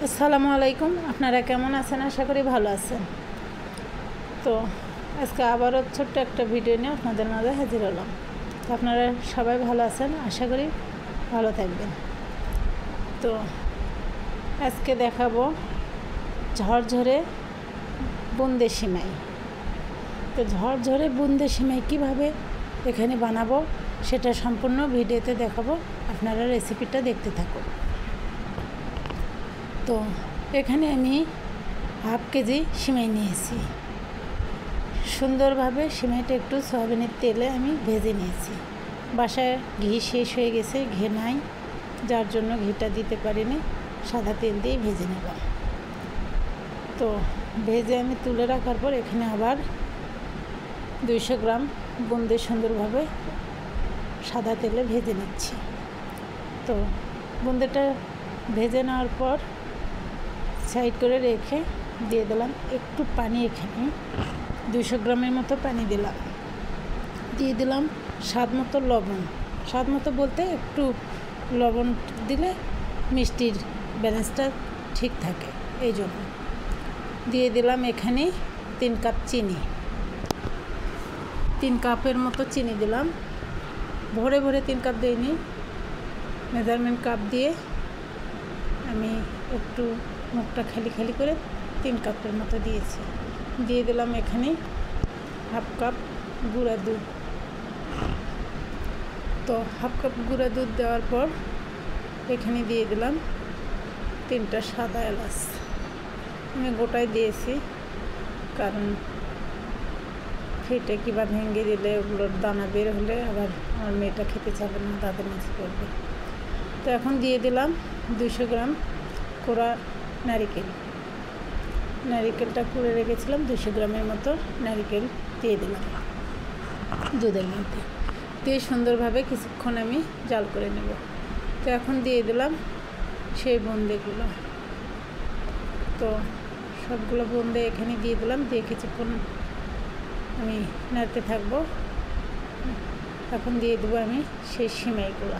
আসসালামু আলাইকুম। আপনারা কেমন আছেন? আশা করি ভালো আছেন। তো আজকে আবারও ছোট্ট একটা ভিডিও নিয়ে আপনাদের মাঝে হাজির হলাম। তো আপনারা সবাই ভালো আছেন, আশা করি ভালো থাকবেন। তো আজকে দেখাবো ঝরঝরে বুন্দে সিমাই। তো ঝরঝরে বুন্দে সিমাই কীভাবে এখানে বানাবো সেটা সম্পূর্ণ ভিডিওতে দেখাবো, আপনারা রেসিপিটা দেখতে থাকুন। তো এখানে আমি হাফ কেজি সিমাই নিয়েছি। সুন্দরভাবে সিমাইটা একটু সয়াবিনের তেলে আমি ভেজে নিয়েছি। বাসায় ঘি শেষ হয়ে গেছে, ঘি নাই, যার জন্য ঘিটা দিতে পারিনি, সাদা তেল দিয়ে ভেজে নিলাম। তো ভেজে আমি তুলে রাখার পর এখানে আবার 200 গ্রাম বুন্দে সুন্দরভাবে সাদা তেলে ভেজে নিচ্ছি। তো বুন্দেটা ভেজে নেওয়ার পর সাইড করে রেখে দিয়ে দিলাম একটু পানি। এখানে 200 গ্রামের মতো পানি দিলাম। দিয়ে দিলাম স্বাদ মতো লবণ। স্বাদ মতো বলতে একটু লবণ দিলে মিষ্টির ব্যালেন্সটা ঠিক থাকে, এই জন্য দিয়ে দিলাম এখানে 3 কাপ চিনি। 3 কাপের মতো চিনি দিলাম। ভরে ভরে 3 কাপ দিইনি, মেজারমেন্ট কাপ দিয়ে আমি একটু মুখটা খালি খালি করে 3 কাপের মতো দিয়েছি। দিয়ে দিলাম এখানে হাফ কাপ গুঁড়া দুধ। তো হাফ কাপ গুঁড়া দুধ দেওয়ার পর এখানে দিয়ে দিলাম 3টা সাদা এলাচ। আমি গোটায় দিয়েছি, কারণ ফেটে কিংবা ভেঙে দিলে ওগুলোর দানা বের হলে আবার আমার মেয়েটা খেতে চাবে না, দাঁতের নিচে পড়বে। তো এখন দিয়ে দিলাম 200 গ্রাম কোড়া নারিকেলটা কুড়ে রেখেছিলাম। 200 গ্রামের মতো নারিকেল দিয়ে দিলাম দুধের মধ্যে, দিয়ে সুন্দরভাবে কিছুক্ষণ আমি জাল করে নেব। তো এখন দিয়ে দিলাম সেই বোঁদেগুলো। তো সবগুলো বোঁদে এখানে দিয়ে দিলাম, দিয়ে কিছুক্ষণ আমি নাড়তে থাকবো। এখন দিয়ে দেবো আমি সেই সিমাইগুলো,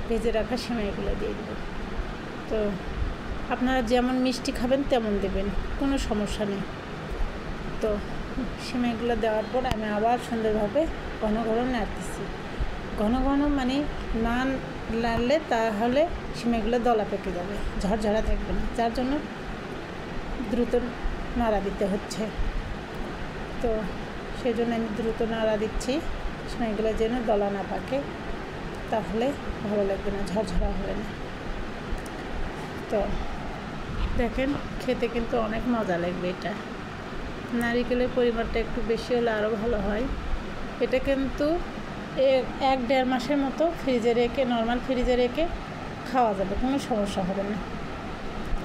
ভেজে রাখা সিমাইগুলো দিয়ে দেবো। তো আপনারা যেমন মিষ্টি খাবেন তেমন দেবেন, কোনো সমস্যা নেই। তো সিমাইগুলো দেওয়ার পর আমি আবার সুন্দরভাবে ঘন ঘন নাড়তেছি। ঘন ঘন মানে না নাড়লে তাহলে সিমাইগুলো দলা পেকে যাবে, ঝরঝরা থাকবে না, যার জন্য দ্রুত নাড়া দিতে হচ্ছে। তো সেই জন্য আমি দ্রুত নাড়া দিচ্ছি, সিমাইগুলো যেন দলা না পাকে, তাহলে ভালো লাগবে না, ঝরঝরা হবে না। তো দেখেন খেতে কিন্তু অনেক মজা লাগবে। এটা নারিকেলের পরিমাণটা একটু বেশি হলে আরও ভালো হয়। এটা কিন্তু 1-1.5 মাসের মতো ফ্রিজে রেখে, নর্মাল ফ্রিজে রেখে খাওয়া যাবে, কোনো সমস্যা হবে না।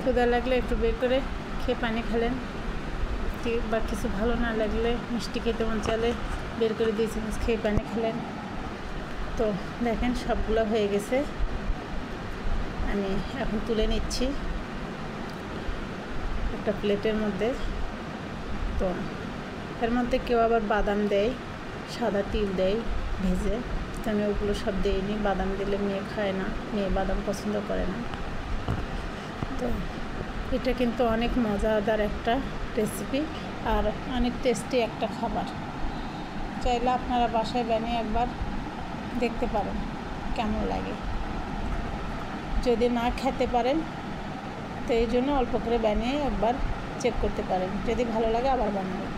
ক্ষুধা লাগলে একটু বের করে খেয়ে পানি খেলেন, বা কিছু ভালো না লাগলে মিষ্টি খেতে মন চাইলে বের করে 2 চামচ খেয়ে পানি খেলেন। তো দেখেন সবগুলো হয়ে গেছে, আমি এখন তুলে নিচ্ছি একটা প্লেটের মধ্যে। তো এর মধ্যে কেউ আবার বাদাম দেয়, সাদা তিল দেয় ভেজে, তো আমি ওগুলো সব দিইনি। বাদাম দিলে মেয়ে খায় না, মেয়ে বাদাম পছন্দ করে না। তো এটা কিন্তু অনেক মজাদার একটা রেসিপি আর অনেক টেস্টি একটা খাবার। চাইলে আপনারা বাসায় বানিয়ে একবার দেখতে পারেন কেমন লাগে। যদি না খেতে পারেন তো এই জন্য অল্প করে বানিয়ে একবার চেক করতে পারেন, যদি ভালো লাগে আবার বানাবেন।